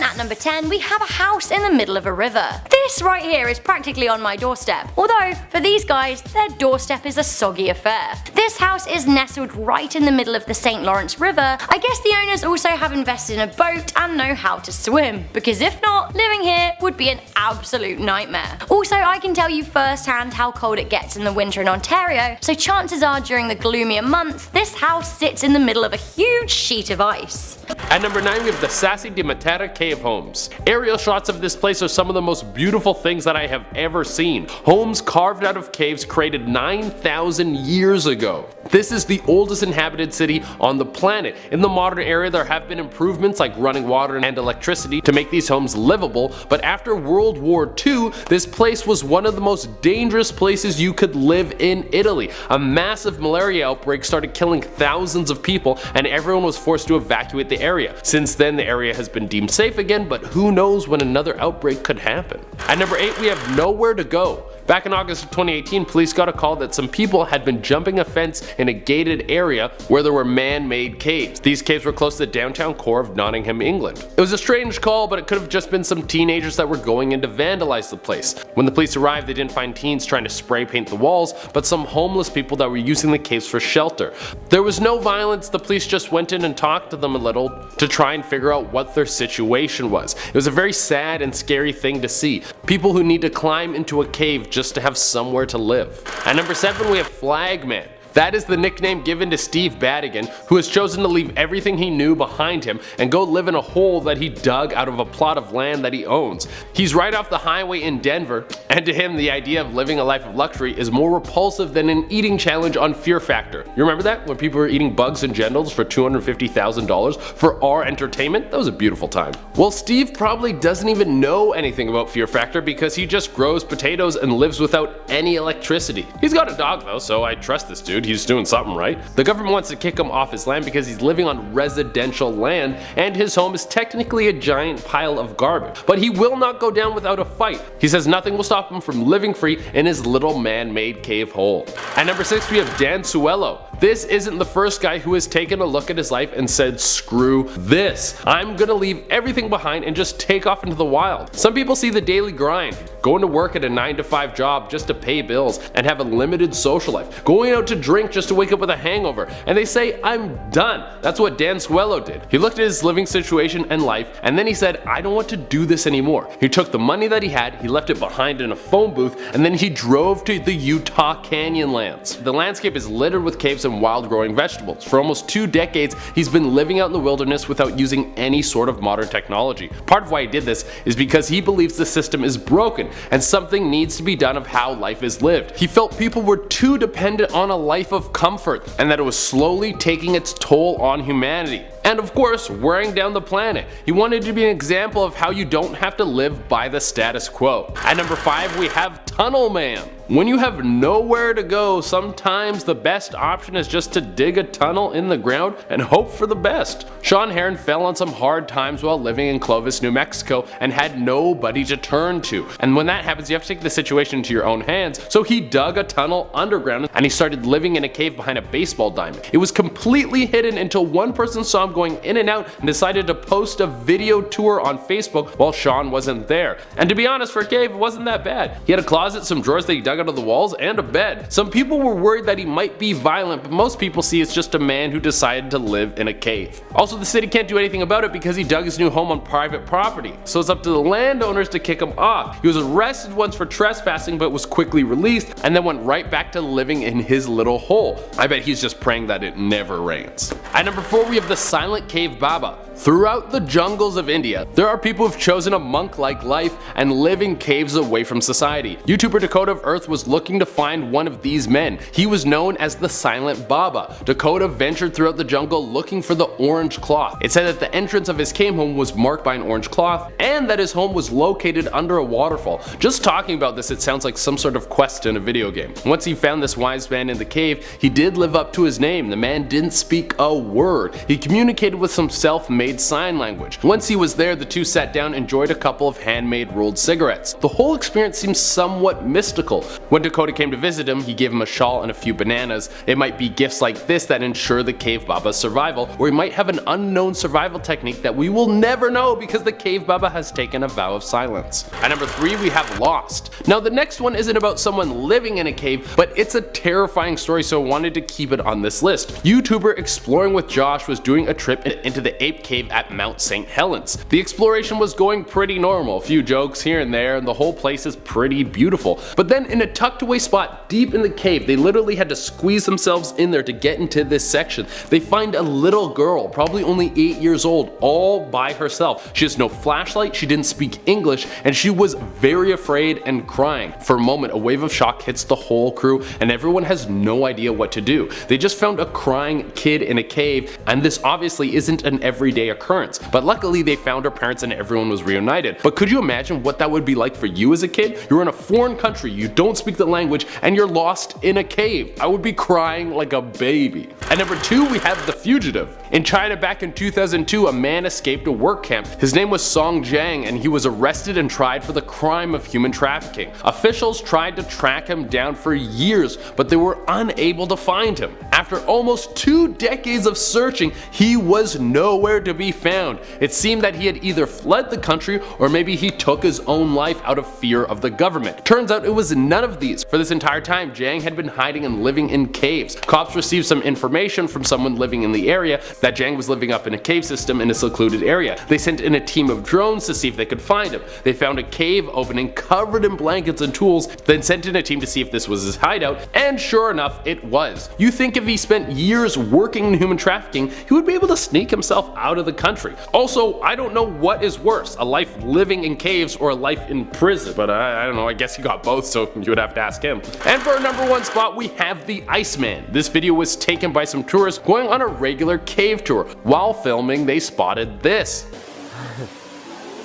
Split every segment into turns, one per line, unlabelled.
At number 10, we have a house in the middle of a river. This right here is practically on my doorstep, although for these guys, their doorstep is a soggy affair. This house is nestled right in the middle of the St. Lawrence River. I guess the owners also have invested in a boat and know how to swim, because if not, living here would be an absolute nightmare. Also, I can tell you firsthand how cold it gets in the winter in Ontario, so chances are during the gloomier months, this house sits in the middle of a huge sheet of ice.
At number 9, we have the Sassy de Matera cave homes. Aerial shots of this place are some of the most beautiful things that I have ever seen. Homes carved out of caves created 9,000 years ago. This is the oldest inhabited city on the planet. In the modern era, there have been improvements like running water and electricity to make these homes livable, but after World War II, this place was one of the most dangerous places you could live in Italy. A massive malaria outbreak started killing thousands of people, and everyone was forced to evacuate the area. Since then, the area has been deemed safe again, but who knows when another outbreak could happen. At number 8, we have Nowhere to Go. Back in August of 2018, police got a call that some people had been jumping a fence in a gated area where there were man-made caves. These caves were close to the downtown core of Nottingham, England. It was a strange call, but it could have just been some teenagers that were going in to vandalize the place. When the police arrived, they didn't find teens trying to spray paint the walls, but some homeless people that were using the caves for shelter. There was no violence, the police just went in and talked to them a little to try and figure out what their situation was. It was a very sad and scary thing to see. People who need to climb into a cave just to have somewhere to live. At number 7, we have Flagman. That is the nickname given to Steve Badigan, who has chosen to leave everything he knew behind him and go live in a hole that he dug out of a plot of land that he owns. He's right off the highway in Denver, and to him the idea of living a life of luxury is more repulsive than an eating challenge on Fear Factor. You remember that? When people were eating bugs and genitals for $250,000 for our entertainment? That was a beautiful time. Well, Steve probably doesn't even know anything about Fear Factor because he just grows potatoes and lives without any electricity. He's got a dog though, so I trust this dude. He's doing something right. The government wants to kick him off his land because he's living on residential land and his home is technically a giant pile of garbage. But he will not go down without a fight. He says nothing will stop him from living free in his little man-made cave hole. At number 6, we have Dan Suello. This isn't the first guy who has taken a look at his life and said, screw this. I'm gonna leave everything behind and just take off into the wild. Some people see the daily grind, going to work at a 9-to-5 job just to pay bills and have a limited social life, going out to drink just to wake up with a hangover, and they say, I'm done. That's what Dan Suello did. He looked at his living situation and life, and then he said, I don't want to do this anymore. He took the money that he had, he left it behind in a phone booth, and then he drove to the Utah Canyonlands. The landscape is littered with caves and wild growing vegetables. For almost 2 decades, he's been living out in the wilderness without using any sort of modern technology. Part of why he did this is because he believes the system is broken and something needs to be done of how life is lived. He felt people were too dependent on a life of comfort and that it was slowly taking its toll on humanity. And of course, wearing down the planet. He wanted to be an example of how you don't have to live by the status quo. At number 5, we have Tunnel Man. When you have nowhere to go, sometimes the best option is just to dig a tunnel in the ground and hope for the best. Sean Heron fell on some hard times while living in Clovis, New Mexico and had nobody to turn to. And when that happens, you have to take the situation into your own hands. So he dug a tunnel underground and he started living in a cave behind a baseball diamond. It was completely hidden until one person saw him going in and out and decided to post a video tour on Facebook while Sean wasn't there. And to be honest, for a cave, it wasn't that bad. He had a closet, some drawers that he dug out of the walls, and a bed. Some people were worried that he might be violent, but most people see it's just a man who decided to live in a cave. Also, the city can't do anything about it because he dug his new home on private property, so it's up to the landowners to kick him off. He was arrested once for trespassing but was quickly released and then went right back to living in his little hole. I bet he's just praying that it never rains. At number 4, we have the Silent Cave Baba. Throughout the jungles of India, there are people who've chosen a monk-like life and live in caves away from society. YouTuber Dakota of Earth was looking to find one of these men. He was known as the Silent Baba. Dakota ventured throughout the jungle looking for the orange cloth. It said that the entrance of his cave home was marked by an orange cloth and that his home was located under a waterfall. Just talking about this, it sounds like some sort of quest in a video game. Once he found this wise man in the cave, he did live up to his name. The man didn't speak a word. He communicated with some self-made handmade sign language. Once he was there, the two sat down and enjoyed a couple of handmade rolled cigarettes. The whole experience seems somewhat mystical. When Dakota came to visit him, he gave him a shawl and a few bananas. It might be gifts like this that ensure the cave baba's survival, or he might have an unknown survival technique that we will never know because the cave baba has taken a vow of silence. At number 3 we have Lost. Now the next one isn't about someone living in a cave, but it's a terrifying story, so I wanted to keep it on this list. YouTuber Exploring with Josh was doing a trip into the ape cave at Mount St. Helens. The exploration was going pretty normal, a few jokes here and there, and the whole place is pretty beautiful. But then in a tucked away spot deep in the cave, they literally had to squeeze themselves in there to get into this section. They find a little girl, probably only 8 years old, all by herself. She has no flashlight, she didn't speak English, and she was very afraid and crying. For a moment, a wave of shock hits the whole crew, and everyone has no idea what to do. They just found a crying kid in a cave, and this obviously isn't an everyday occurrence. But luckily they found her parents and everyone was reunited. But could you imagine what that would be like for you as a kid? You're in a foreign country, you don't speak the language, and you're lost in a cave. I would be crying like a baby. At number 2 we have The Fugitive. In China back in 2002, a man escaped a work camp. His name was Song Jiang, and he was arrested and tried for the crime of human trafficking. Officials tried to track him down for years, but they were unable to find him. After almost 2 decades of searching, he was nowhere to be found. It seemed that he had either fled the country or maybe he took his own life out of fear of the government. Turns out it was none of these. For this entire time, Jiang had been hiding and living in caves. Cops received some information from someone living in the area that Jiang was living up in a cave system in a secluded area. They sent in a team of drones to see if they could find him. They found a cave opening covered in blankets and tools, then sent in a team to see if this was his hideout, and sure enough, it was. You think if he spent years working in human trafficking, he would be able to sneak himself out of the country. Also, I don't know what is worse, a life living in caves or a life in prison, but I don't know, I guess he got both, so you would have to ask him. And for our number 1 spot, we have The Iceman. This video was taken by some tourists going on a regular cave tour. While filming, they spotted this.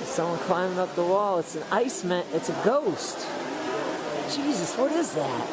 Someone climbing up the wall. It's an Iceman. It's a ghost. Jesus, what is that?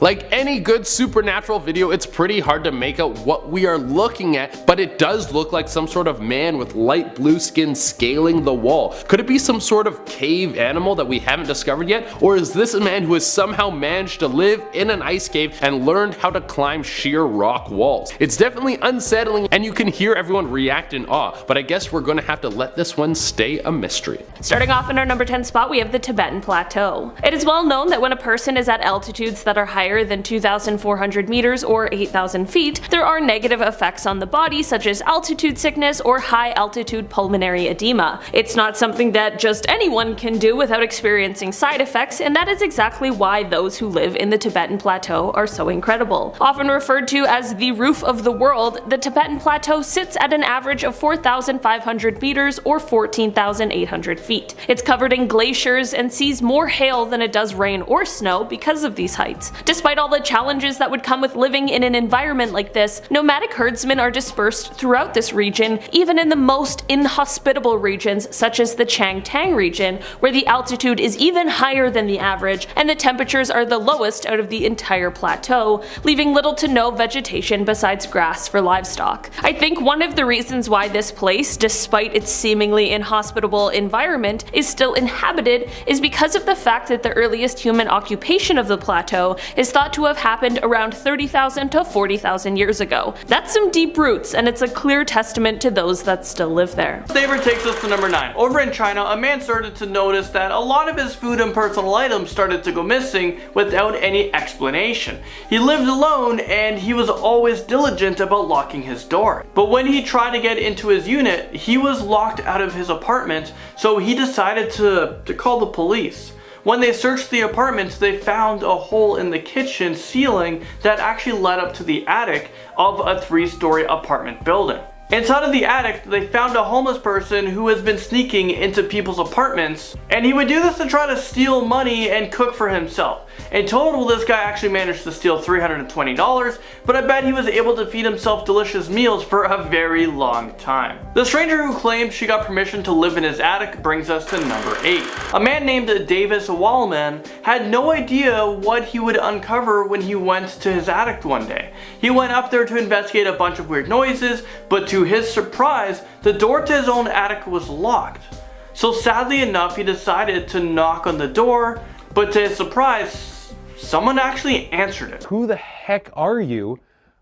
Like any good supernatural video, it's pretty hard to make out what we are looking at, but it does look like some sort of man with light blue skin scaling the wall. Could it be some sort of cave animal that we haven't discovered yet? Or is this a man who has somehow managed to live in an ice cave and learned how to climb sheer rock walls? It's definitely unsettling and you can hear everyone react in awe, but I guess we're gonna have to let this one stay a mystery.
Starting off in our number 10 spot, we have the Tibetan Plateau. It is well known that when a person is at altitudes that are higher than 2,400 meters or 8,000 feet, there are negative effects on the body such as altitude sickness or high altitude pulmonary edema. It's not something that just anyone can do without experiencing side effects, and that is exactly why those who live in the Tibetan Plateau are so incredible. Often referred to as the roof of the world, the Tibetan Plateau sits at an average of 4,500 meters or 14,800 feet. It's covered in glaciers and sees more hail than it does rain or snow because of these heights. Despite all the challenges that would come with living in an environment like this, nomadic herdsmen are dispersed throughout this region, even in the most inhospitable regions such as the Changtang region, where the altitude is even higher than the average and the temperatures are the lowest out of the entire plateau, leaving little to no vegetation besides grass for livestock. I think one of the reasons why this place, despite its seemingly inhospitable environment, is still inhabited is because of the fact that the earliest human occupation of the plateau is thought to have happened around 30,000 to 40,000 years ago. That's some deep roots, and it's a clear testament to those that still live there.
Neighbor takes us to number 9. Over in China, a man started to notice that a lot of his food and personal items started to go missing without any explanation. He lived alone and he was always diligent about locking his door. But when he tried to get into his unit, he was locked out of his apartment, so he decided to call the police. When they searched the apartment, they found a hole in the kitchen ceiling that actually led up to the attic of a 3-story apartment building. Inside of the attic, they found a homeless person who has been sneaking into people's apartments, and he would do this to try to steal money and cook for himself. In total, this guy actually managed to steal $320, but I bet he was able to feed himself delicious meals for a very long time. The stranger who claimed she got permission to live in his attic brings us to number 8. A man named Davis Wallman had no idea what he would uncover when he went to his attic one day. He went up there to investigate a bunch of weird noises, but to to his surprise, the door to his own attic was locked. So sadly enough, he decided to knock on the door, but to his surprise, someone actually answered it.
Who the heck are you?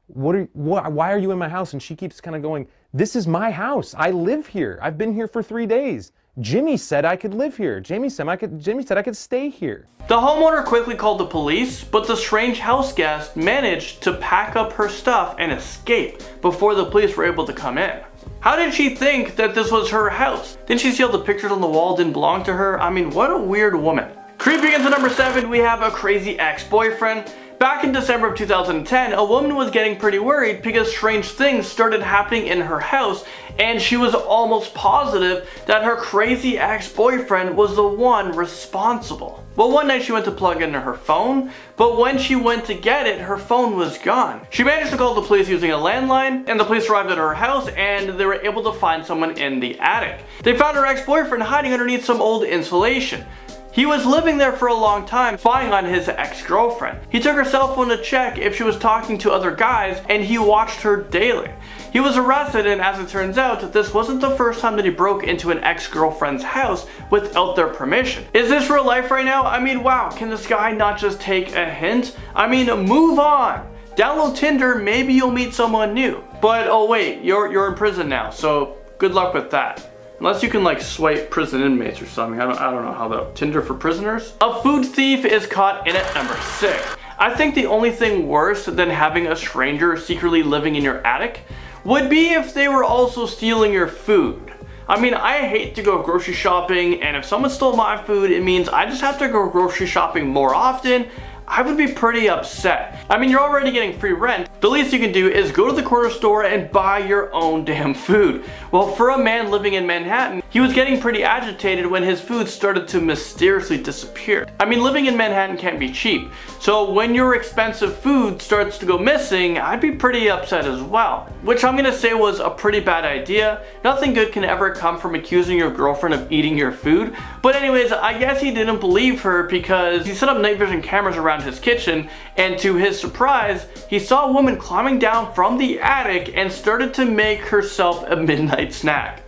Why are you in my house? And she keeps kind of going, this is my house. I live here. I've been here for 3 days. Jimmy said I could live here. Jimmy said I could stay here.
The homeowner quickly called the police, but the strange house guest managed to pack up her stuff and escape before the police were able to come in. How did she think that this was her house? Didn't she see all the pictures on the wall didn't belong to her? I mean, what a weird woman. Creeping into number 7, we have a crazy ex-boyfriend. Back in December of 2010, a woman was getting pretty worried because strange things started happening in her house, and she was almost positive that her crazy ex-boyfriend was the one responsible. Well, one night she went to plug in her phone, but when she went to get it, her phone was gone. She managed to call the police using a landline, and the police arrived at her house and they were able to find someone in the attic. They found her ex-boyfriend hiding underneath some old insulation. He was living there for a long time, spying on his ex-girlfriend. He took her cell phone to check if she was talking to other guys, and he watched her daily. He was arrested, and as it turns out, this wasn't the first time that he broke into an ex-girlfriend's house without their permission. Is this real life right now? I mean, wow, can this guy not just take a hint? I mean, move on. Download Tinder, maybe you'll meet someone new. But oh wait, you're in prison now, so good luck with that. Unless you can like swipe prison inmates or something. I don't know how that. Tinder for prisoners? A food thief is caught in at number 6. I think the only thing worse than having a stranger secretly living in your attic would be if they were also stealing your food. I mean, I hate to go grocery shopping, and if someone stole my food, it means I just have to go grocery shopping more often. I would be pretty upset. I mean, you're already getting free rent. The least you can do is go to the corner store and buy your own damn food. Well, for a man living in Manhattan, he was getting pretty agitated when his food started to mysteriously disappear. I mean, living in Manhattan can't be cheap. So when your expensive food starts to go missing, I'd be pretty upset as well. Which I'm gonna say was a pretty bad idea. Nothing good can ever come from accusing your girlfriend of eating your food. But anyways, I guess he didn't believe her because he set up night vision cameras around his kitchen, and to his surprise, he saw a woman climbing down from the attic and started to make herself a midnight snack.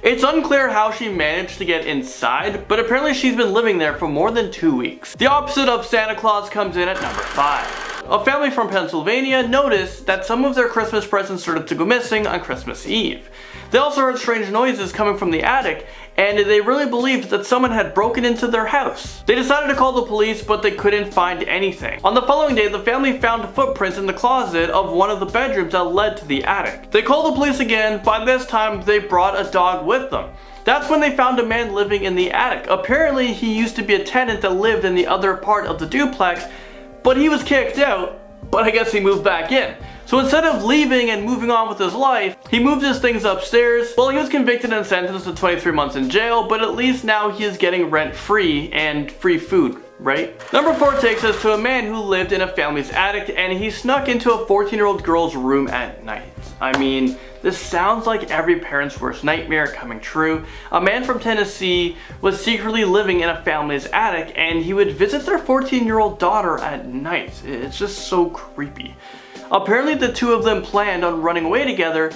It's unclear how she managed to get inside, but apparently she's been living there for more than 2 weeks. The opposite of Santa Claus comes in at number 5. A family from Pennsylvania noticed that some of their Christmas presents started to go missing on Christmas Eve. They also heard strange noises coming from the attic, and they really believed that someone had broken into their house. They decided to call the police, but they couldn't find anything. On the following day, the family found footprints in the closet of one of the bedrooms that led to the attic. They called the police again. By this time, they brought a dog with them. That's when they found a man living in the attic. Apparently, he used to be a tenant that lived in the other part of the duplex, but he was kicked out, but I guess he moved back in. So instead of leaving and moving on with his life, he moved his things upstairs. Well, he was convicted and sentenced to 23 months in jail, but at least now he is getting rent free and free food, right? Number 4 takes us to a man who lived in a family's attic, and he snuck into a 14-year-old girl's room at night. I mean, this sounds like every parent's worst nightmare coming true. A man from Tennessee was secretly living in a family's attic, and he would visit their 14-year-old daughter at night. It's just so creepy. Apparently the two of them planned on running away together,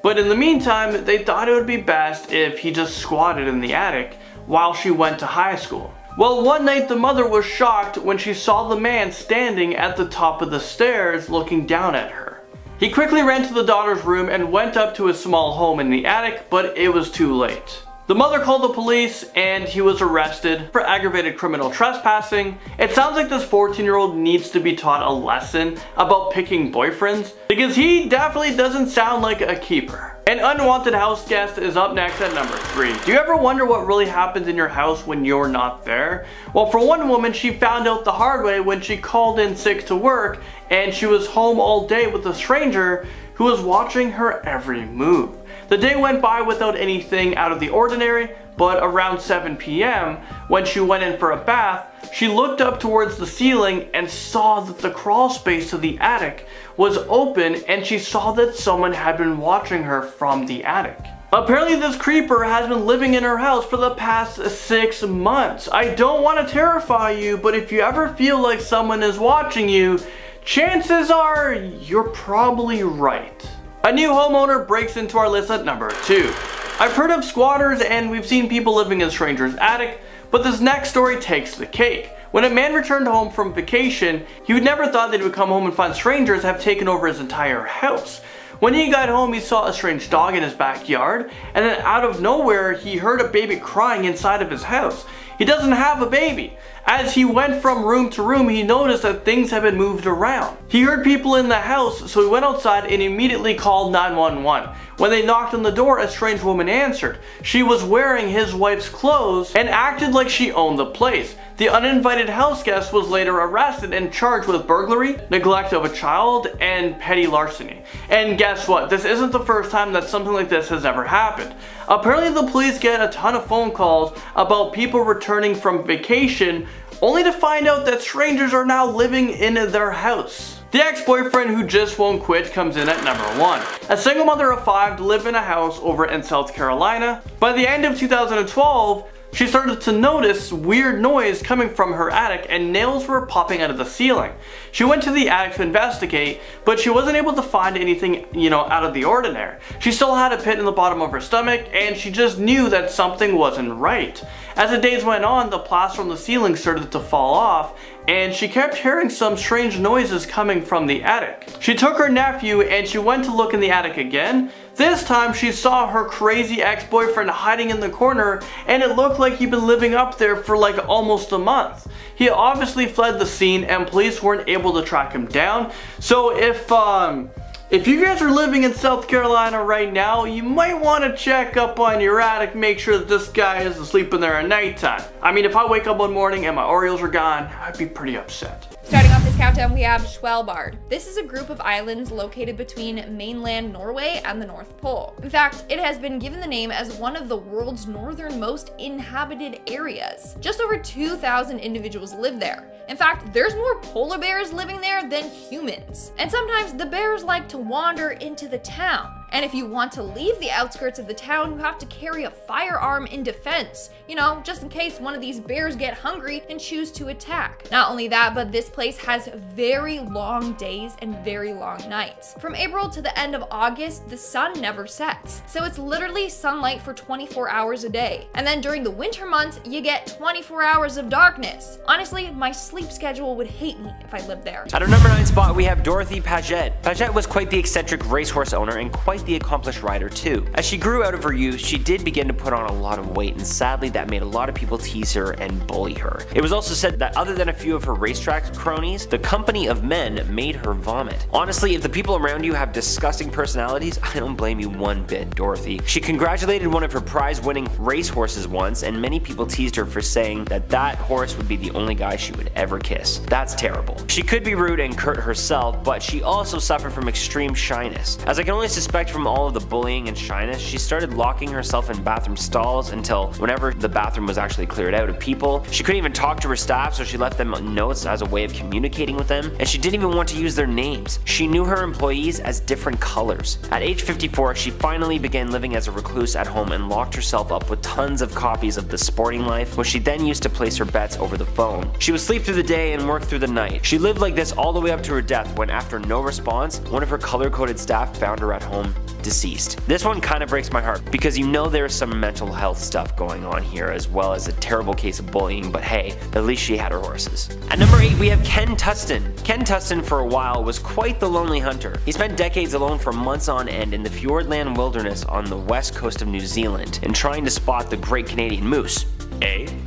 but in the meantime, they thought it would be best if he just squatted in the attic while she went to high school. Well, one night the mother was shocked when she saw the man standing at the top of the stairs looking down at her. He quickly ran to the daughter's room and went up to his small home in the attic, but it was too late. The mother called the police and he was arrested for aggravated criminal trespassing. It sounds like this 14-year-old needs to be taught a lesson about picking boyfriends, because he definitely doesn't sound like a keeper. An unwanted house guest is up next at number 3. Do you ever wonder what really happens in your house when you're not there? Well, for one woman, she found out the hard way when she called in sick to work and she was home all day with a stranger who was watching her every move. The day went by without anything out of the ordinary, but around 7 p.m., when she went in for a bath, she looked up towards the ceiling and saw that the crawl space to the attic was open, and she saw that someone had been watching her from the attic. Apparently this creeper has been living in her house for the past 6 months. I don't want to terrify you, but if you ever feel like someone is watching you, chances are you're probably right. A new homeowner breaks into our list at number 2. I've heard of squatters and we've seen people living in strangers' attic, but this next story takes the cake. When a man returned home from vacation, he would never thought that he would come home and find strangers have taken over his entire house. When he got home, he saw a strange dog in his backyard, and then out of nowhere, he heard a baby crying inside of his house. He doesn't have a baby. As he went from room to room, he noticed that things had been moved around. He heard people in the house, so he went outside and immediately called 911. When they knocked on the door, a strange woman answered. She was wearing his wife's clothes and acted like she owned the place. The uninvited house guest was later arrested and charged with burglary, neglect of a child, and petty larceny. And guess what? This isn't the first time that something like this has ever happened. Apparently the police get a ton of phone calls about people returning from vacation only to find out that strangers are now living in their house. The ex-boyfriend who just won't quit comes in at number 1. A single mother of 5 lived in a house over in South Carolina. By the end of 2012, she started to notice weird noise coming from her attic and nails were popping out of the ceiling. She went to the attic to investigate, but she wasn't able to find anything, out of the ordinary. She still had a pit in the bottom of her stomach and she just knew that something wasn't right. As the days went on, the plaster on the ceiling started to fall off and she kept hearing some strange noises coming from the attic. She took her nephew and she went to look in the attic again. This time she saw her crazy ex-boyfriend hiding in the corner and it looked like he'd been living up there for like almost a month. He obviously fled the scene and police weren't able to track him down. So if you guys are living in South Carolina right now, you might want to check up on your attic, make sure that this guy isn't sleeping there at nighttime. I mean, if I wake up one morning and my Oreos are gone, I'd be pretty upset.
Starting off this countdown, we have Svalbard. This is a group of islands located between mainland Norway and the North Pole. In fact, it has been given the name as one of the world's northernmost inhabited areas. Just over 2,000 individuals live there. In fact, there's more polar bears living there than humans. And sometimes the bears like to wander into the town. And if you want to leave the outskirts of the town, you have to carry a firearm in defense, just in case one of these bears get hungry and choose to attack. Not only that, but this place has very long days and very long nights. From April to the end of August, the sun never sets. So it's literally sunlight for 24 hours a day. And then during the winter months, you get 24 hours of darkness. Honestly, my sleep schedule would hate me if I lived there.
At our number 9 spot, we have Dorothy Paget. Paget was quite the eccentric racehorse owner and quite the accomplished rider too. As she grew out of her youth, she did begin to put on a lot of weight, and sadly that made a lot of people tease her and bully her. It was also said that other than a few of her racetrack cronies, the company of men made her vomit. Honestly, if the people around you have disgusting personalities, I don't blame you one bit, Dorothy. She congratulated one of her prize-winning racehorses once, and many people teased her for saying that horse would be the only guy she would ever kiss. That's terrible. She could be rude and curt herself, but she also suffered from extreme shyness. As I can only suspect from all of the bullying and shyness, she started locking herself in bathroom stalls until whenever the bathroom was actually cleared out of people. She couldn't even talk to her staff, so she left them notes as a way of communicating with them, and she didn't even want to use their names. She knew her employees as different colors. At age 54, she finally began living as a recluse at home and locked herself up with tons of copies of The Sporting Life, which she then used to place her bets over the phone. She would sleep through the day and work through the night. She lived like this all the way up to her death when, after no response, one of her color-coded staff found her at home deceased. This one kind of breaks my heart because there's some mental health stuff going on here as well as a terrible case of bullying, but hey, at least she had her horses. At number 8, we have Ken Tustin. Ken Tustin for a while was quite the lonely hunter. He spent decades alone for months on end in the Fiordland wilderness on the west coast of New Zealand and trying to spot the Great Canadian Moose.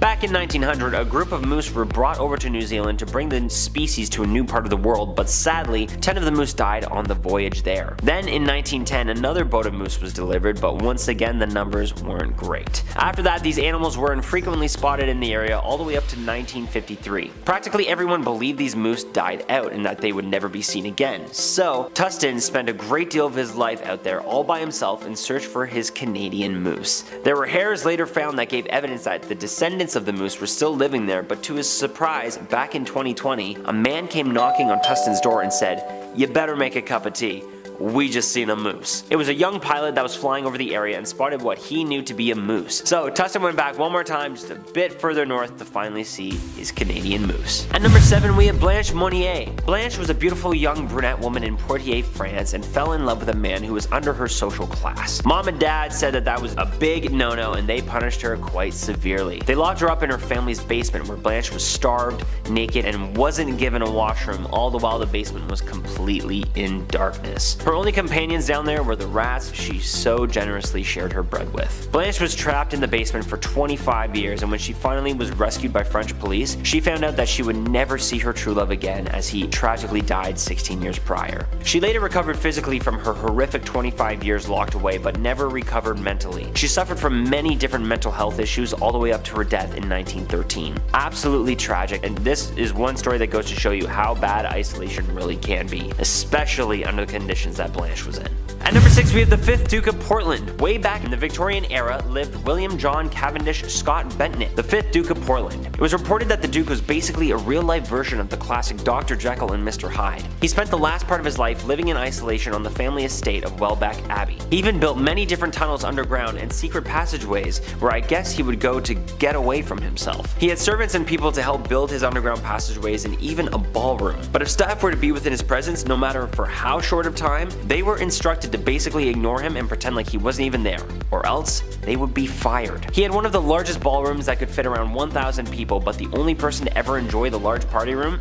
Back in 1900, a group of moose were brought over to New Zealand to bring the species to a new part of the world, but sadly, 10 of the moose died on the voyage there. Then in 1910, 2010, another boat of moose was delivered, but once again the numbers weren't great. After that, these animals were infrequently spotted in the area all the way up to 1953. Practically everyone believed these moose died out and that they would never be seen again. So, Tustin spent a great deal of his life out there all by himself in search for his Canadian moose. There were hairs later found that gave evidence that the descendants of the moose were still living there, but to his surprise, back in 2020, a man came knocking on Tustin's door and said, "You better make a cup of tea. We just seen a moose." It was a young pilot that was flying over the area and spotted what he knew to be a moose. So Tustin went back one more time, just a bit further north, to finally see his Canadian moose. At number 7, we have Blanche Monnier. Blanche was a beautiful young brunette woman in Poitiers, France, and fell in love with a man who was under her social class. Mom and dad said that was a big no-no, and they punished her quite severely. They locked her up in her family's basement, where Blanche was starved, naked, and wasn't given a washroom, all the while the basement was completely in darkness. Her only companions down there were the rats she so generously shared her bread with. Blanche was trapped in the basement for 25 years, and when she finally was rescued by French police, she found out that she would never see her true love again, as he tragically died 16 years prior. She later recovered physically from her horrific 25 years locked away, but never recovered mentally. She suffered from many different mental health issues all the way up to her death in 1913. Absolutely tragic, and this is one story that goes to show you how bad isolation really can be, especially under the conditions that Blanche was in. At number 6, we have the 5th Duke of Portland. Way back in the Victorian era lived William John Cavendish Scott Bentnit, the 5th Duke of Portland. It was reported that the Duke was basically a real-life version of the classic Dr. Jekyll and Mr. Hyde. He spent the last part of his life living in isolation on the family estate of Welbeck Abbey. He even built many different tunnels underground and secret passageways where I guess he would go to get away from himself. He had servants and people to help build his underground passageways and even a ballroom. But if staff were to be within his presence, no matter for how short of time, they were instructed to basically ignore him and pretend like he wasn't even there, or else they would be fired. He had one of the largest ballrooms that could fit around 1,000 people, but the only person to ever enjoy the large party room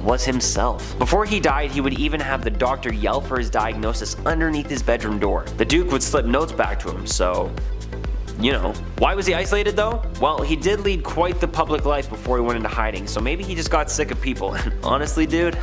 was himself. Before he died, he would even have the doctor yell for his diagnosis underneath his bedroom door. The Duke would slip notes back to him, so you know. Why was he isolated though? Well, he did lead quite the public life before he went into hiding, so maybe he just got sick of people, and honestly dude,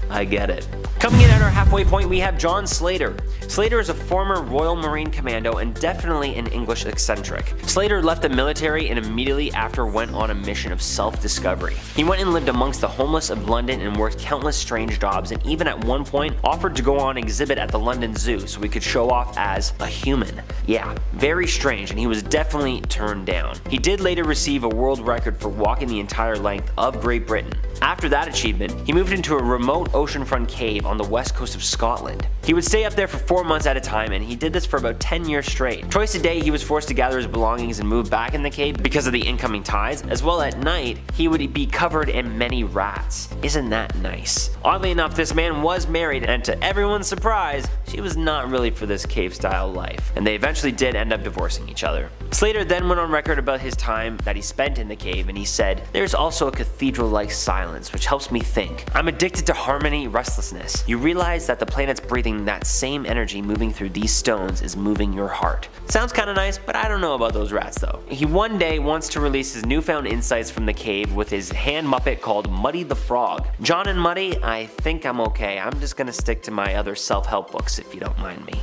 I get it. Coming in at our halfway point, we have John Slater. Slater is a former Royal Marine Commando and definitely an English eccentric. Slater left the military and immediately after went on a mission of self-discovery. He went and lived amongst the homeless of London and worked countless strange jobs, and even at one point offered to go on exhibit at the London Zoo so he could show off as a human. Yeah, very strange, and he was definitely turned down. He did later receive a world record for walking the entire length of Great Britain. After that achievement, he moved into a remote oceanfront cave on the west coast of Scotland. He would stay up there for 4 months at a time, and he did this for about 10 years straight. Twice a day he was forced to gather his belongings and move back in the cave because of the incoming tides, as well at night he would be covered in many rats. Isn't that nice? Oddly enough, this man was married, and to everyone's surprise, she was not really for this cave style life, and they eventually did end up divorcing each other. Slater then went on record about his time that he spent in the cave, and he said, "There's also a cathedral-like silence which helps me think. I'm addicted to harmony, restlessness. You realize that the planet's breathing that same energy moving through these stones is moving your heart." Sounds kinda nice, but I don't know about those rats though. He one day wants to release his newfound insights from the cave with his hand muppet called Muddy the Frog. John and Muddy, I think I'm okay. I'm just gonna stick to my other self-help books if you don't mind me.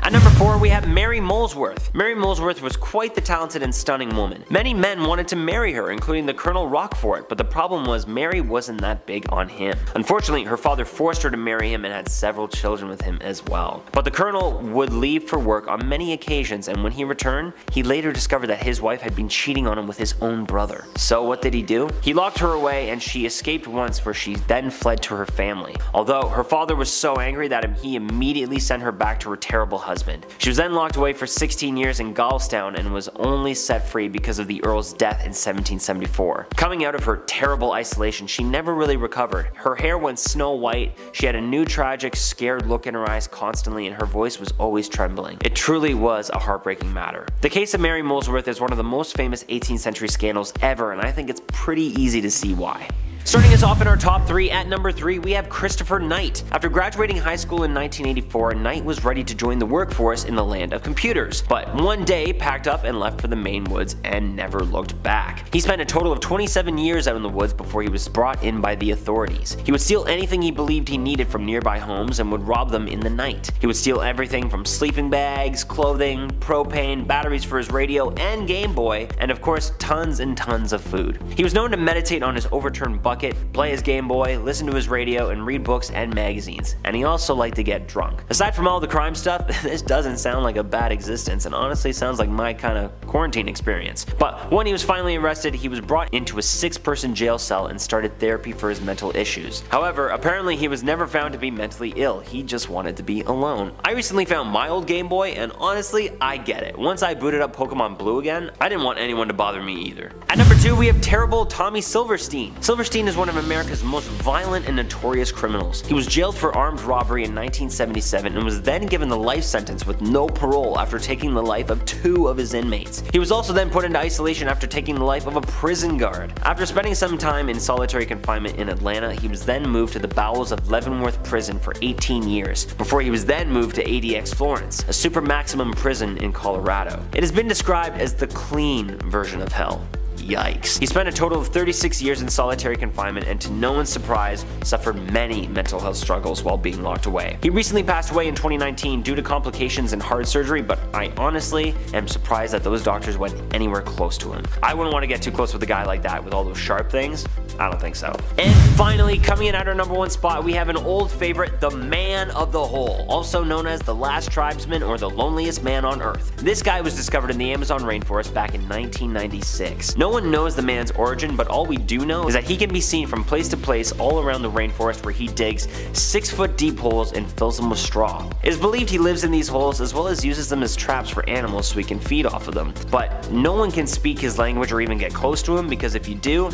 At number 4, we have Mary Molesworth. Mary Molesworth was quite the talented and stunning woman. Many men wanted to marry her, including the Colonel Rockfort, but the problem was Mary wasn't that big on him. Unfortunately, her father forced her to marry him and had several children with him as well. But the Colonel would leave for work on many occasions, and when he returned, he later discovered that his wife had been cheating on him with his own brother. So what did he do? He locked her away, and she escaped once, where she then fled to her family. Although her father was so angry that he immediately sent her back to her terrible husband. She was then locked away for 16 years in Galstown and was only set free because of the Earl's death in 1774. Coming out of her terrible isolation, she never really recovered. Her hair went snow white, she had a new tragic, scared look in her eyes constantly, and her voice was always trembling. It truly was a heartbreaking matter. The case of Mary Molesworth is one of the most famous 18th century scandals ever, and I think it's pretty easy to see why. Starting us off in our top 3, at number 3 we have Christopher Knight. After graduating high school in 1984, Knight was ready to join the workforce in the land of computers, but one day packed up and left for the Maine woods and never looked back. He spent a total of 27 years out in the woods before he was brought in by the authorities. He would steal anything he believed he needed from nearby homes and would rob them in the night. He would steal everything from sleeping bags, clothing, propane, batteries for his radio and Game Boy, and of course tons and tons of food. He was known to meditate on his overturned bucket, play his Game Boy, listen to his radio, and read books and magazines. And he also liked to get drunk. Aside from all the crime stuff, this doesn't sound like a bad existence and honestly sounds like my kind of quarantine experience. But when he was finally arrested, he was brought into a 6-person jail cell and started therapy for his mental issues. However, apparently he was never found to be mentally ill, he just wanted to be alone. I recently found my old Game Boy and honestly, I get it. Once I booted up Pokemon Blue again, I didn't want anyone to bother me either. At number 2 we have terrible Tommy Silverstein. Silverstein is one of America's most violent and notorious criminals. He was jailed for armed robbery in 1977 and was then given the life sentence with no parole after taking the life of 2 of his inmates. He was also then put into isolation after taking the life of a prison guard. After spending some time in solitary confinement in Atlanta, he was then moved to the bowels of Leavenworth Prison for 18 years, before he was then moved to ADX Florence, a super maximum prison in Colorado. It has been described as the clean version of hell. Yikes. He spent a total of 36 years in solitary confinement and to no one's surprise, suffered many mental health struggles while being locked away. He recently passed away in 2019 due to complications and heart surgery, but I honestly am surprised that those doctors went anywhere close to him. I wouldn't want to get too close with a guy like that with all those sharp things. I don't think so. And finally, coming in at our number 1 spot, we have an old favorite, the Man of the Hole, also known as the Last Tribesman or the Loneliest Man on Earth. This guy was discovered in the Amazon rainforest back in 1996. No one knows the man's origin, but all we do know is that he can be seen from place to place all around the rainforest where he digs 6-foot deep holes and fills them with straw. It is believed he lives in these holes as well as uses them as traps for animals so he can feed off of them. But no one can speak his language or even get close to him because if you do,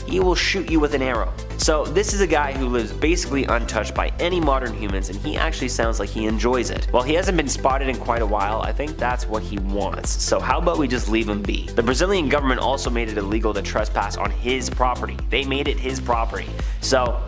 he will shoot you with an arrow. So this is a guy who lives basically untouched by any modern humans and he actually sounds like he enjoys it. While he hasn't been spotted in quite a while, I think that's what he wants. So how about we just leave him be? The Brazilian government also made it illegal to trespass on his property. They made it his property. So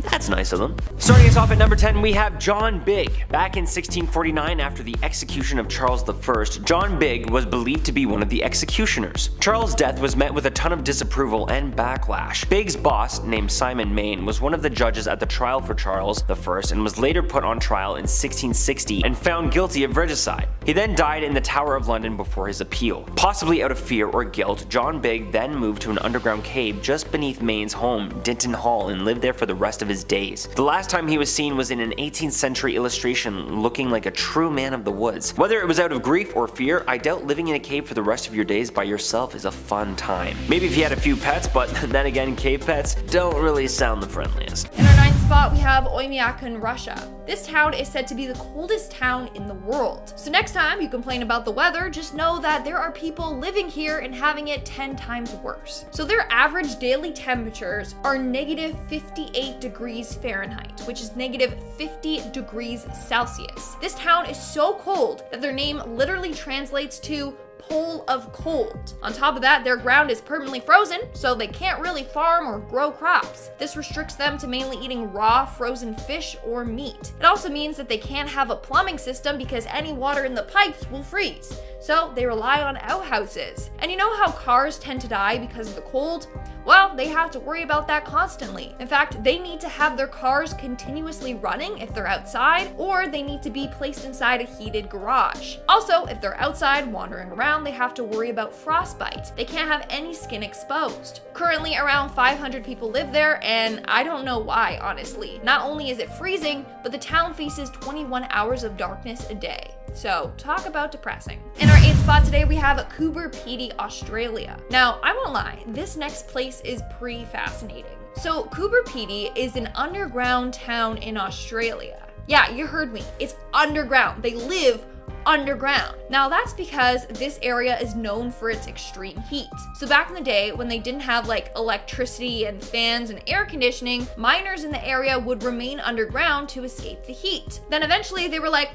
that's nice of them. Starting us off at number 10, we have John Big. Back in 1649, after the execution of Charles I, John Big was believed to be one of the executioners. Charles' death was met with a ton of disapproval and backlash. Big's boss, named Simon Maine, was one of the judges at the trial for Charles I and was later put on trial in 1660 and found guilty of regicide. He then died in the Tower of London before his appeal. Possibly out of fear or guilt, John Big then moved to an underground cave just beneath Maine's home, Dinton Hall, and lived there for the rest of his days. The last time he was seen was in an 18th century illustration looking like a true man of the woods. Whether it was out of grief or fear, I doubt living in a cave for the rest of your days by yourself is a fun time. Maybe if you had a few pets, but then again, cave pets don't really sound the friendliest.
In our 9th spot, we have Oymyakon, Russia. This town is said to be the coldest town in the world. So next time you complain about the weather, just know that there are people living here and having it 10 times worse. So their average daily temperatures are negative 58 degrees Fahrenheit, which is negative 50 degrees Celsius. This town is so cold that their name literally translates to pole of cold. On top of that, their ground is permanently frozen, so they can't really farm or grow crops. This restricts them to mainly eating raw, frozen fish or meat. It also means that they can't have a plumbing system because any water in the pipes will freeze. So they rely on outhouses. And you know how cars tend to die because of the cold? Well, they have to worry about that constantly. In fact, they need to have their cars continuously running if they're outside, or they need to be placed inside a heated garage. Also, if they're outside wandering around, they have to worry about frostbite. They can't have any skin exposed. Currently, around 500 people live there, and I don't know why, honestly. Not only is it freezing, but the town faces 21 hours of darkness a day. So, talk about depressing. In our 8th spot today, we have Coober Pedy, Australia. Now, I won't lie, this next place is pretty fascinating. So, Coober Pedy is an underground town in Australia. Yeah, you heard me. It's underground. They live underground. Now that's because this area is known for its extreme heat. So back in the day when they didn't have like electricity and fans and air conditioning, miners in the area would remain underground to escape the heat. Then eventually they were like,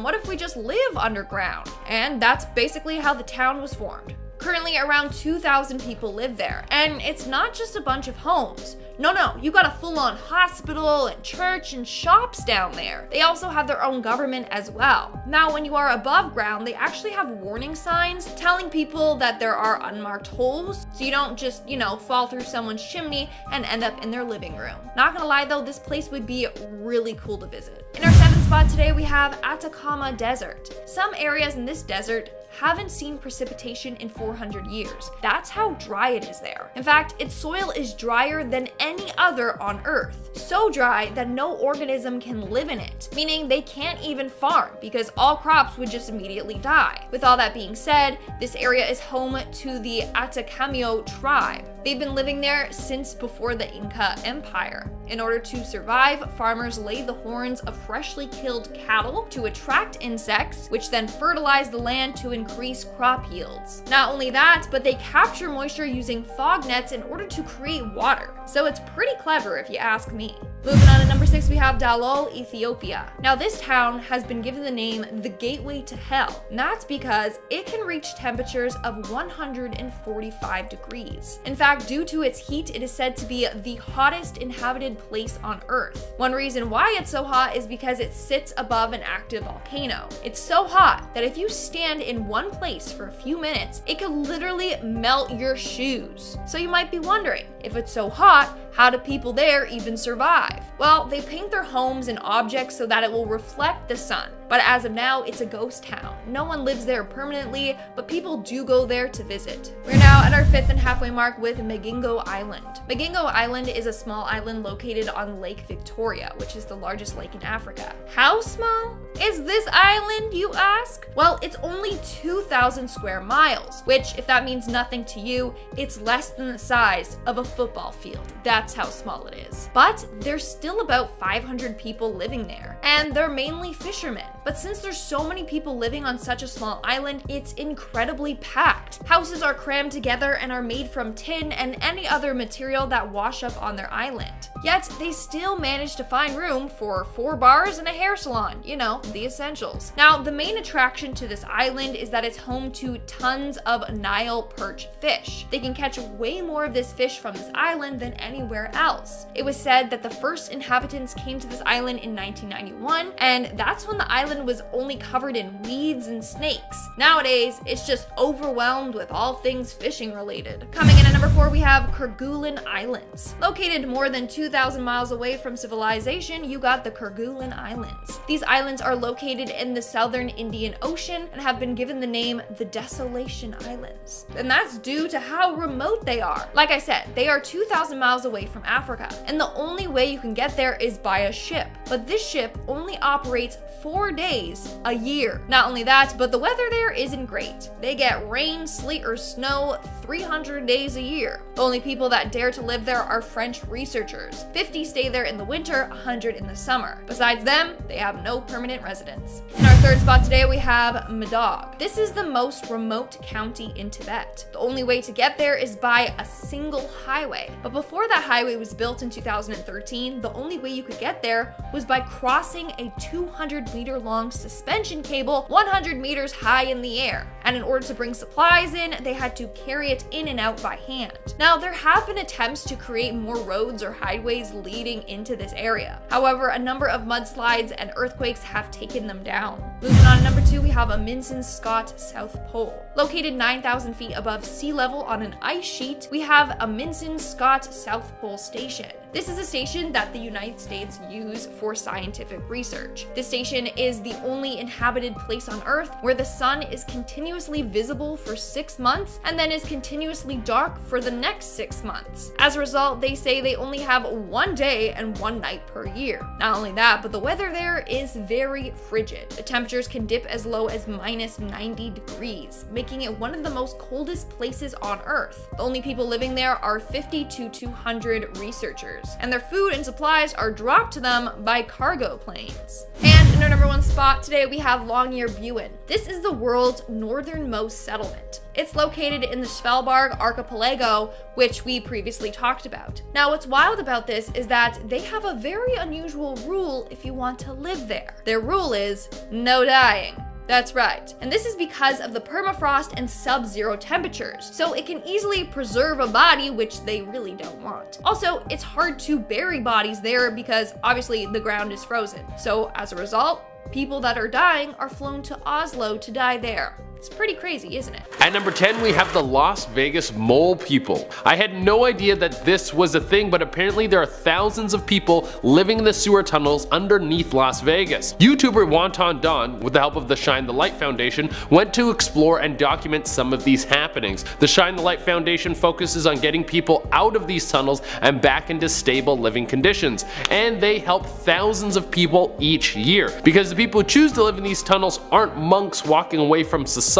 what if we just live underground? And that's basically how the town was formed. Currently, around 2,000 people live there, and it's not just a bunch of homes. No, you got a full-on hospital and church and shops down there. They also have their own government as well. Now, when you are above ground, they actually have warning signs telling people that there are unmarked holes, so you don't just, fall through someone's chimney and end up in their living room. Not gonna lie though, this place would be really cool to visit. In our 7th spot today, we have Atacama Desert. Some areas in this desert haven't seen precipitation in 400 years. That's how dry it is there. In fact, its soil is drier than any other on Earth. So dry that no organism can live in it, meaning they can't even farm because all crops would just immediately die. With all that being said, this area is home to the Atacameo tribe. They've been living there since before the Inca Empire. In order to survive, farmers lay the horns of freshly killed cattle to attract insects, which then fertilize the land to increase crop yields. Not only that, but they capture moisture using fog nets in order to create water. So it's pretty clever if you ask me. Moving on to number 6, we have Dalol, Ethiopia. Now this town has been given the name the Gateway to Hell, and that's because it can reach temperatures of 145 degrees. In fact, due to its heat, it is said to be the hottest inhabited place on Earth. One reason why it's so hot is because it sits above an active volcano. It's so hot that if you stand in one place for a few minutes, it could literally melt your shoes. So you might be wondering, if it's so hot, how do people there even survive? Well, they paint their homes and objects so that it will reflect the sun. But as of now, it's a ghost town. No one lives there permanently, but people do go there to visit. We're now at our 5th and halfway mark with Magingo Island. Magingo Island is a small island located on Lake Victoria, which is the largest lake in Africa. How small is this island, you ask? Well, it's only 2,000 square miles, which, if that means nothing to you, it's less than the size of a football field. That's how small it is. But there's still about 500 people living there, and they're mainly fishermen. But since there's so many people living on such a small island, it's incredibly packed. Houses are crammed together and are made from tin and any other material that wash up on their island. Yet, they still manage to find room for 4 bars and a hair salon, the essentials. Now, the main attraction to this island is that it's home to tons of Nile perch fish. They can catch way more of this fish from this island than anywhere else. It was said that the first inhabitants came to this island in 1991, and that's when the island was only covered in weeds and snakes. Nowadays, it's just overwhelmed with all things fishing related. Coming in at number 4, we have Kerguelen Islands. Located more than 2,000 miles away from civilization, you got the Kerguelen Islands. These islands are located in the southern Indian Ocean and have been given the name the Desolation Islands. And that's due to how remote they are. Like I said, they are 2,000 miles away from Africa, and the only way you can get there is by a ship. But this ship only operates 4 days a year. Not only that, but the weather there isn't great. They get rain, sleet, or snow 300 days a year. The only people that dare to live there are French researchers. 50 stay there in the winter, 100 in the summer. Besides them, they have no permanent residence. In our 3rd spot today, we have Madog. This is the most remote county in Tibet. The only way to get there is by a single highway. But before that highway was built in 2013, the only way you could get there was by crossing a 200-meter long suspension cable 100 meters high in the air. And in order to bring supplies in, they had to carry it in and out by hand. Now, there have been attempts to create more roads or highways leading into this area. However, a number of mudslides and earthquakes have taken them down. Moving on to number 2, we have Amundsen Scott South Pole. Located 9,000 feet above sea level on an ice sheet, we have Amundsen Scott South Pole Station. This is a station that the United States use for scientific research. This station is the only inhabited place on Earth where the sun is continuously visible for 6 months and then is continuously dark for the next 6 months. As a result, they say they only have 1 day and 1 night per year. Not only that, but the weather there is very frigid. The temperatures can dip as low as minus 90 degrees, making it one of the most coldest places on Earth. The only people living there are 50 to 200 researchers, and their food and supplies are dropped to them by cargo planes. And in our number 1 spot today, we have Longyearbyen. This is the world's northernmost settlement. It's located in the Svalbard archipelago, which we previously talked about. Now, what's wild about this is that they have a very unusual rule if you want to live there. Their rule is no dying. That's right, and this is because of the permafrost and sub-zero temperatures, so it can easily preserve a body, which they really don't want. Also, it's hard to bury bodies there because obviously the ground is frozen, so as a result, people that are dying are flown to Oslo to die there. It's pretty crazy, isn't it?
At number 10, we have the Las Vegas mole people. I had no idea that this was a thing, but apparently there are thousands of people living in the sewer tunnels underneath Las Vegas. YouTuber Wonton Don, with the help of the Shine the Light Foundation, went to explore and document some of these happenings. The Shine the Light Foundation focuses on getting people out of these tunnels and back into stable living conditions, and they help thousands of people each year. Because the people who choose to live in these tunnels aren't monks walking away from society,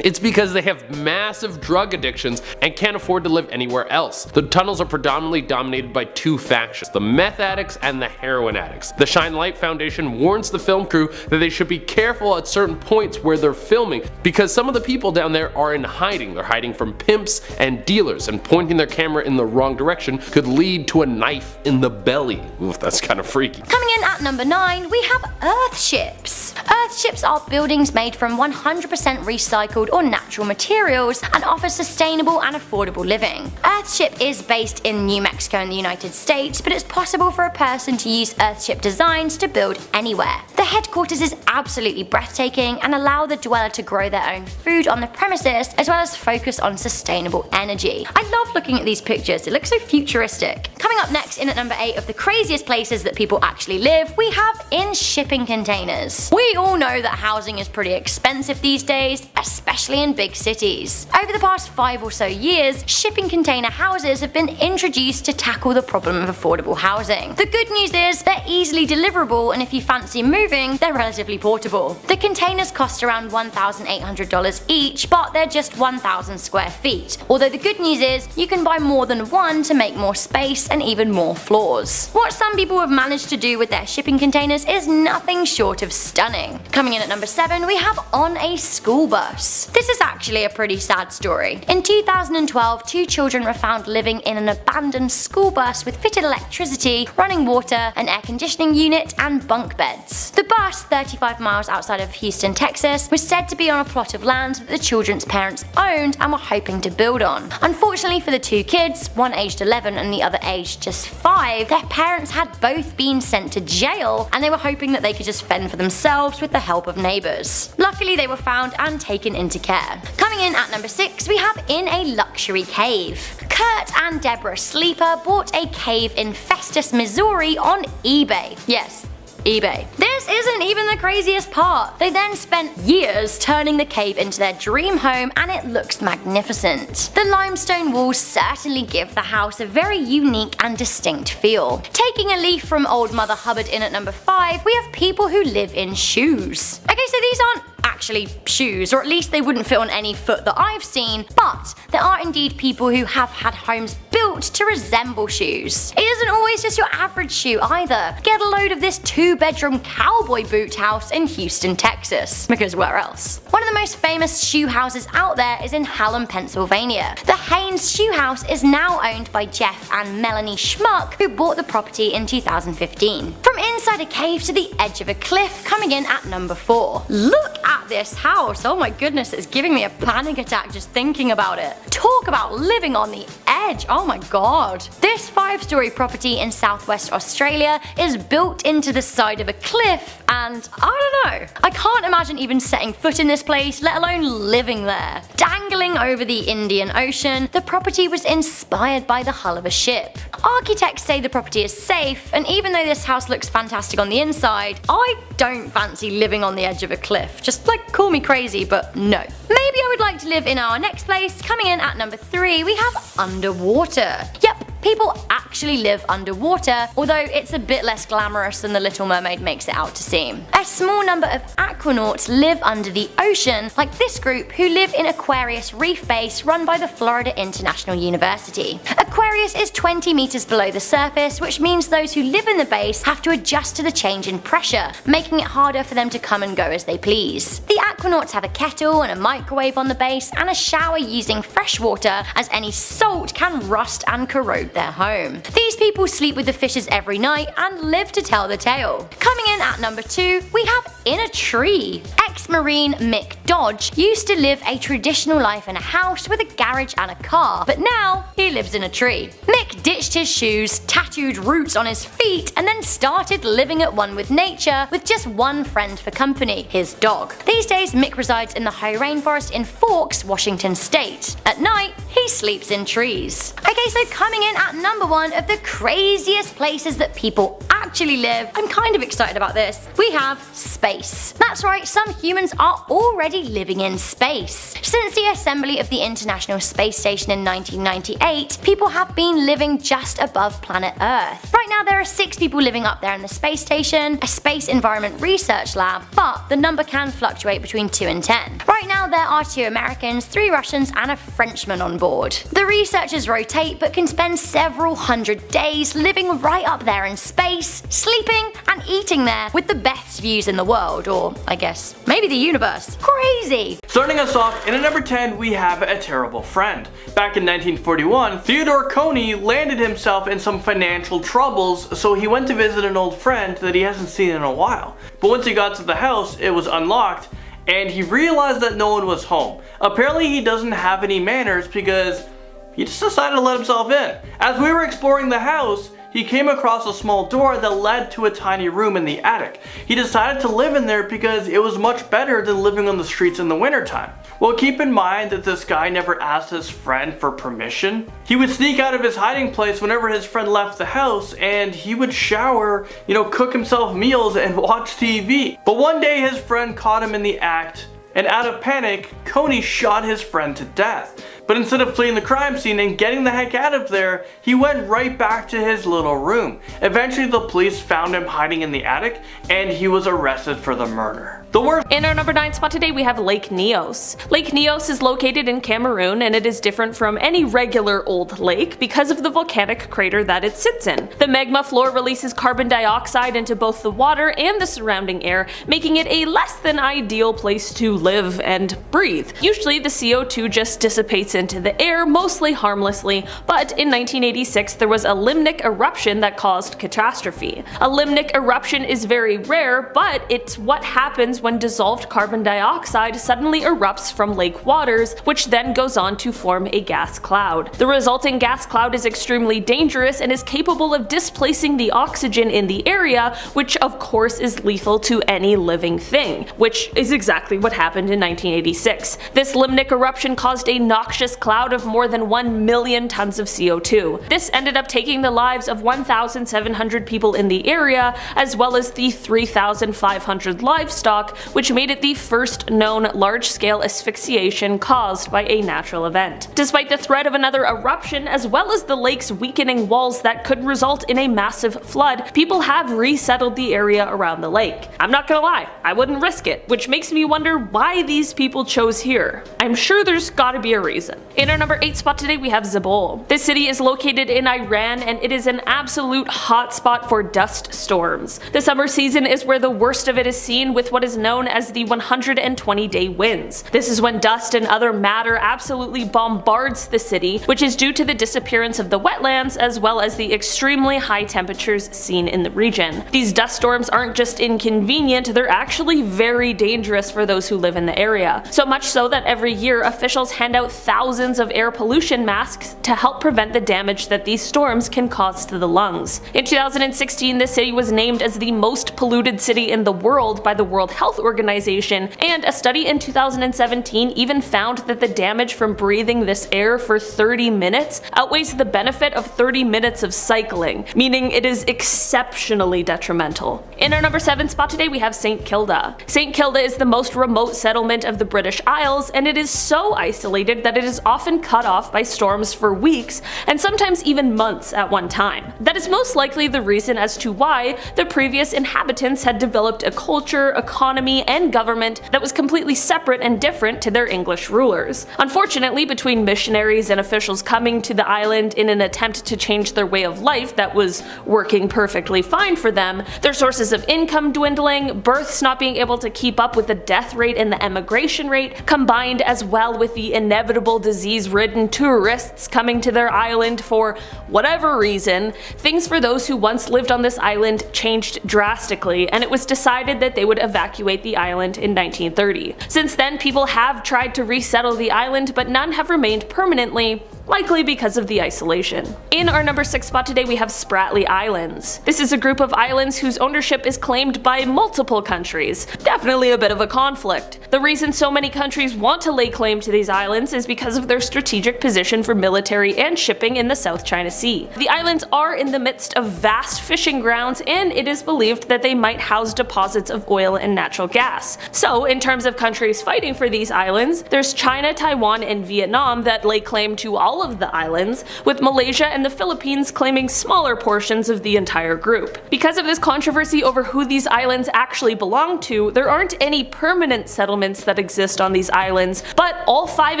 it's because they have massive drug addictions and can't afford to live anywhere else. The tunnels are predominantly dominated by two factions, the meth addicts and the heroin addicts. The Shine Light Foundation warns the film crew that they should be careful at certain points where they're filming because some of the people down there are in hiding. They're hiding from pimps and dealers, and pointing their camera in the wrong direction could lead to a knife in the belly. Oof, that's kind of freaky.
Coming in at number 9, we have Earthships. Earthships are buildings made from 100% recycled or natural materials and offer sustainable and affordable living. Earthship is based in New Mexico in the United States, but it's possible for a person to use Earthship designs to build anywhere. The headquarters is absolutely breathtaking and allow the dweller to grow their own food on the premises, as well as focus on sustainable energy. I love looking at these pictures, it looks so futuristic. Coming up next in at number 8 of the craziest places that people actually live, we have in shipping containers. We all know that housing is pretty expensive these days, especially in big cities. Over the past 5 or so years, shipping container houses have been introduced to tackle the problem of affordable housing. The good news is they're easily deliverable, and if you fancy moving, they're relatively portable. The containers cost around $1,800 each, but they're just 1,000 square feet. Although the good news is you can buy more than one to make more space and even more floors. What some people have managed to do with their shipping containers is nothing short of stunning. Coming in at number 7, we have On a School Bus. This is actually a pretty sad story. In 2012, 2 children were found living in an abandoned school bus with fitted electricity, running water, an air conditioning unit, and bunk beds. The bus, 35 miles outside of Houston, Texas, was said to be on a plot of land that the children's parents owned and were hoping to build on. Unfortunately for the 2 kids, one aged 11 and the other aged just 5, their parents had both been sent to jail, and they were hoping that they could just fend for themselves with the help of neighbors. Luckily, they were found and taken into care. Coming in at number 6, we have In a Luxury Cave. Kurt and Deborah Sleeper bought a cave in Festus, Missouri on eBay. Yes, eBay. This isn't even the craziest part. They then spent years turning the cave into their dream home, and it looks magnificent. The limestone walls certainly give the house a very unique and distinct feel. Taking a leaf from Old Mother Hubbard in at number 5, we have people who live in shoes. Okay, so these aren't actually shoes, or at least they wouldn't fit on any foot that I've seen, but there are indeed people who have had homes built to resemble shoes. It isn't always just your average shoe either. Get a load of this 2-bedroom cowboy boot house in Houston, Texas, because where else? One of the most famous shoe houses out there is in Hallam, Pennsylvania. The Haynes Shoe House is now owned by Jeff and Melanie Schmuck, who bought the property in 2015. From inside a cave to the edge of a cliff, coming in at number 4. Look at this house. Oh my goodness, it's giving me a panic attack just thinking about it. Talk about living on the edge. Oh my god. This 5-story property in southwest Australia is built into the side of a cliff, and I don't know. I can't imagine even setting foot in this place, let alone living there. Dangling over the Indian Ocean, the property was inspired by the hull of a ship. Architects say the property is safe, and even though this house looks fantastic on the inside, I don't fancy living on the edge of a cliff. Just like call me crazy, but no. Maybe I would like to live in our next place. Coming in at number 3, we have underwater. Yep, people actually live underwater, although it's a bit less glamorous than The Little Mermaid makes it out to seem. A small number of aquanauts live under the ocean, like this group who live in Aquarius Reef Base run by the Florida International University. Aquarius is 20 meters below the surface, which means those who live in the base have to adjust to the change in pressure, making it harder for them to come and go as they please. The aquanauts have a kettle and a microwave on the base, and a shower using fresh water, as any salt can rust and corrode their home. These people sleep with the fishes every night and live to tell the tale. Coming in at number 2, we have In a Tree. Ex-Marine Mick Dodge used to live a traditional life in a house with a garage and a car, but now he lives in a tree. Mick ditched his shoes, tattooed roots on his feet, and then started living at one with nature with just one friend for company, his dog. These days Mick resides in the high rainforest in Forks, Washington State. At night, he sleeps in trees. Okay, so coming in at number 1 of the craziest places that people actually live, I'm kind of excited about this, we have space. That's right, some humans are already living in space. Since the assembly of the International Space Station in 1998, people have been living just above planet Earth. Right now there are 6 people living up there in the space station, a space environment research lab, but the number can fluctuate between 2 and 10. Right now there are 2 Americans, 3 Russians and a Frenchman on board. The researchers rotate but can spend several hundred days living right up there in space, sleeping and eating there with the best views in the world, or I guess maybe the universe. Crazy!
Starting us off, in at number 10 we have A Terrible Friend. Back in 1941, Theodore Coney landed himself in some financial troubles, so he went to visit an old friend that he hasn't seen in a while. But once he got to the house, it was unlocked, and he realized that no one was home. Apparently he doesn't have any manners because he just decided to let himself in. As we were exploring the house, he came across a small door that led to a tiny room in the attic. He decided to live in there because it was much better than living on the streets in the wintertime. Well, keep in mind that this guy never asked his friend for permission. He would sneak out of his hiding place whenever his friend left the house, and he would shower, cook himself meals and watch TV. But one day his friend caught him in the act, and out of panic, Coney shot his friend to death. But instead of fleeing the crime scene and getting the heck out of there, he went right back to his little room. Eventually the police found him hiding in the attic, and he was arrested for the murder. The worst.
In our number 9 spot today we have Lake Nyos. Lake Nyos is located in Cameroon, and it is different from any regular old lake because of the volcanic crater that it sits in. The magma floor releases carbon dioxide into both the water and the surrounding air, making it a less than ideal place to live and breathe. Usually the CO2 just dissipates into the air, mostly harmlessly, but in 1986 there was a limnic eruption that caused catastrophe. A limnic eruption is very rare, but it's what happens when dissolved carbon dioxide suddenly erupts from lake waters, which then goes on to form a gas cloud. The resulting gas cloud is extremely dangerous and is capable of displacing the oxygen in the area, which of course is lethal to any living thing, which is exactly what happened in 1986. This limnic eruption caused a noxious cloud of more than 1 million tons of CO2. This ended up taking the lives of 1,700 people in the area, as well as the 3,500 livestock, which made it the first known large-scale asphyxiation caused by a natural event. Despite the threat of another eruption, as well as the lake's weakening walls that could result in a massive flood, people have resettled the area around the lake. I'm not gonna lie, I wouldn't risk it, which makes me wonder why these people chose here. I'm sure there's gotta be a reason. In our number 8 spot today we have Zabul. This city is located in Iran, and it is an absolute hotspot for dust storms. The summer season is where the worst of it is seen, with what is known as the 120-day winds. This is when dust and other matter absolutely bombards the city, which is due to the disappearance of the wetlands as well as the extremely high temperatures seen in the region. These dust storms aren't just inconvenient, they're actually very dangerous for those who live in the area. So much so that every year officials hand out thousands of air pollution masks to help prevent the damage that these storms can cause to the lungs. In 2016, the city was named as the most polluted city in the world by the World Health Organization, and a study in 2017 even found that the damage from breathing this air for 30 minutes outweighs the benefit of 30 minutes of cycling, meaning it is exceptionally detrimental. In our number 7 spot today we have St. Kilda. St. Kilda is the most remote settlement of the British Isles, and it is so isolated that it is often cut off by storms for weeks and sometimes even months at one time. That is most likely the reason as to why the previous inhabitants had developed a culture, economy, and government that was completely separate and different to their English rulers. Unfortunately, between missionaries and officials coming to the island in an attempt to change their way of life that was working perfectly fine for them, their sources of income dwindling, births not being able to keep up with the death rate and the emigration rate, combined as well with the inevitable disease-ridden tourists coming to their island for whatever reason, things for those who once lived on this island changed drastically, and it was decided that they would evacuate the island in 1930. Since then, people have tried to resettle the island, but none have remained permanently, likely because of the isolation. In our number 6 spot today, we have Spratly Islands. This is a group of islands whose ownership is claimed by multiple countries. Definitely a bit of a conflict. The reason so many countries want to lay claim to these islands is because of their strategic position for military and shipping in the South China Sea. The islands are in the midst of vast fishing grounds, and it is believed that they might house deposits of oil and natural gas. So, in terms of countries fighting for these islands, there's China, Taiwan, and Vietnam that lay claim to all of the islands, with Malaysia and the Philippines claiming smaller portions of the entire group. Because of this controversy over who these islands actually belong to, there aren't any permanent settlements that exist on these islands, but all 5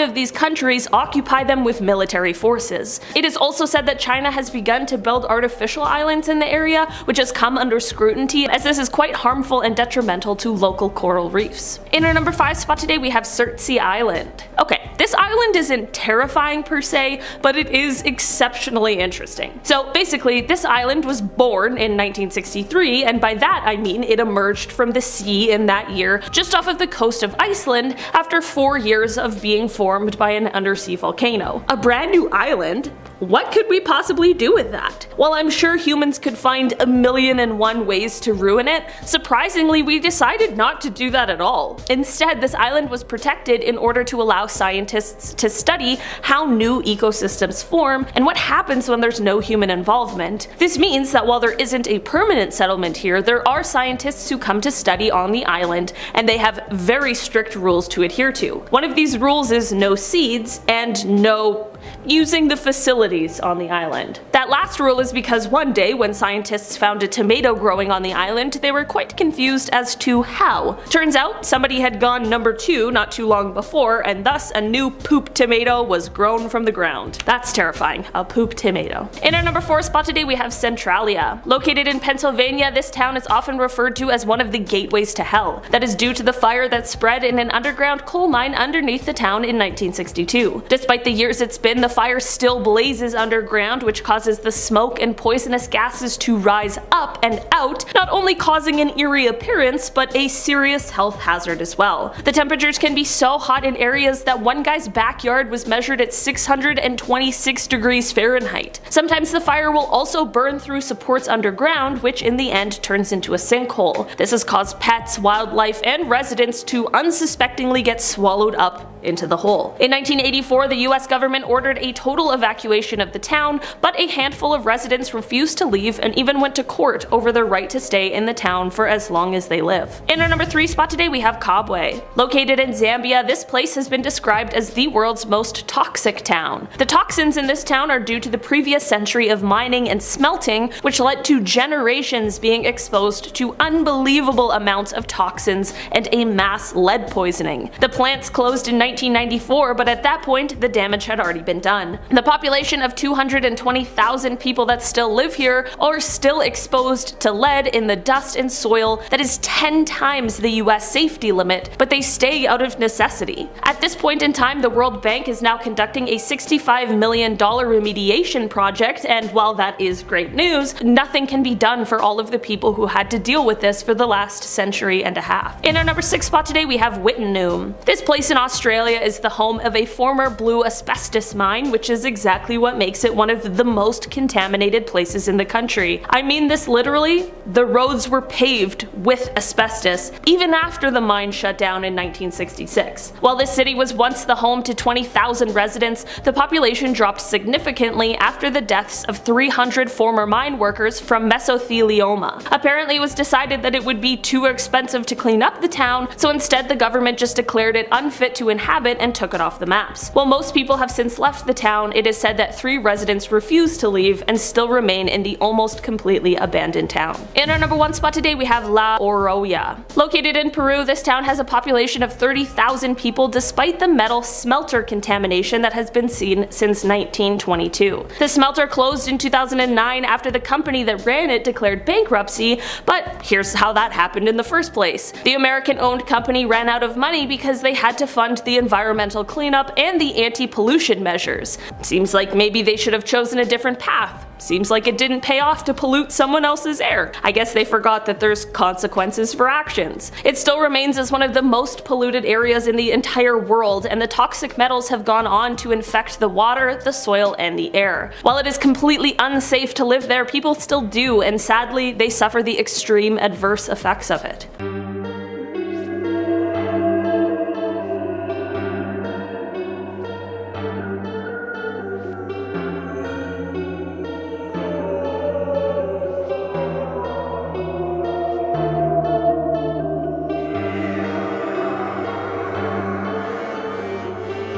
of these countries occupy them with military forces. It is also said that China has begun to build artificial islands in the area, which has come under scrutiny, as this is quite harmful and detrimental to local coral reefs. In our number 5 spot today, we have Surtsey Island. Okay, this island isn't terrifying per se, but it is exceptionally interesting. So basically, this island was born in 1963, and by that I mean it emerged from the sea in that year just off of the coast of Iceland after 4 years of being formed by an undersea volcano. A brand new island? What could we possibly do with that? While I'm sure humans could find 1,000,001 ways to ruin it, surprisingly we decided not to do that at all. Instead, this island was protected in order to allow scientists to study how new ecosystems form and what happens when there's no human involvement. This means that while there isn't a permanent settlement here, there are scientists who come to study on the island, and they have very strict rules to adhere to. One of these rules is no seeds and no using the facilities on the island. That last rule is because one day when scientists found a tomato growing on the island, they were quite confused as to how. Turns out somebody had gone number 2 not too long before, and thus a new poop tomato was grown from the ground. That's terrifying, a poop tomato. In our number 4 spot today, we have Centralia. Located in Pennsylvania, this town is often referred to as one of the gateways to hell. That is due to the fire that spread in an underground coal mine underneath the town in 1962. Despite the years it's been, the fire still blazes underground, which causes the smoke and poisonous gases to rise up and out, not only causing an eerie appearance, but a serious health hazard as well. The temperatures can be so hot in areas that one guy's backyard was measured at 626 degrees Fahrenheit. Sometimes the fire will also burn through supports underground, which in the end turns into a sinkhole. This has caused pets, wildlife, and residents to unsuspectingly get swallowed up into the hole. In 1984, the US government ordered a total evacuation of the town, but a handful of residents refused to leave and even went to court over their right to stay in the town for as long as they live. In our number 3 spot today, we have Kabwe. Located in Zambia, this place has been described as the world's most toxic town. The toxins in this town are due to the previous century of mining and smelting, which led to generations being exposed to unbelievable amounts of toxins and a mass lead poisoning. The plants closed in 1994, but at that point the damage had already been done. The population of 220,000 people that still live here are still exposed to lead in the dust and soil that is 10 times the US safety limit, but they stay out of necessity. At this point in time, the World Bank is now conducting a $65 million remediation project, and while that is great news, nothing can be done for all of the people who had to deal with this for the last century and a half. In our number 6 spot today, we have Wittenoom. This place in Australia is the home of a former blue asbestos mine, which is exactly what makes it one of the most contaminated places in the country. I mean this literally. The roads were paved with asbestos even after the mine shut down in 1966. While this city was once the home to 20,000 residents, the population dropped significantly after the deaths of 300 former mine workers from mesothelioma. Apparently it was decided that it would be too expensive to clean up the town, so instead the government just declared it unfit to inhabit and took it off the maps. While most people have since left the town, it is said that 3 residents refused to leave and still remain in the almost completely abandoned town. In our number 1 spot today, we have La Oroya. Located in Peru, this town has a population of 30,000 people despite the metal smelter contamination that has been seen since 1922. The smelter closed in 2009 after the company that ran it declared bankruptcy, but here's how that happened in the first place. The American-owned company ran out of money because they had to fund the the environmental cleanup and the anti-pollution measures. Seems like maybe they should have chosen a different path. Seems like it didn't pay off to pollute someone else's air. I guess they forgot that there's consequences for actions. It still remains as one of the most polluted areas in the entire world, and the toxic metals have gone on to infect the water, the soil, and the air. While it is completely unsafe to live there, people still do, and sadly, they suffer the extreme adverse effects of it.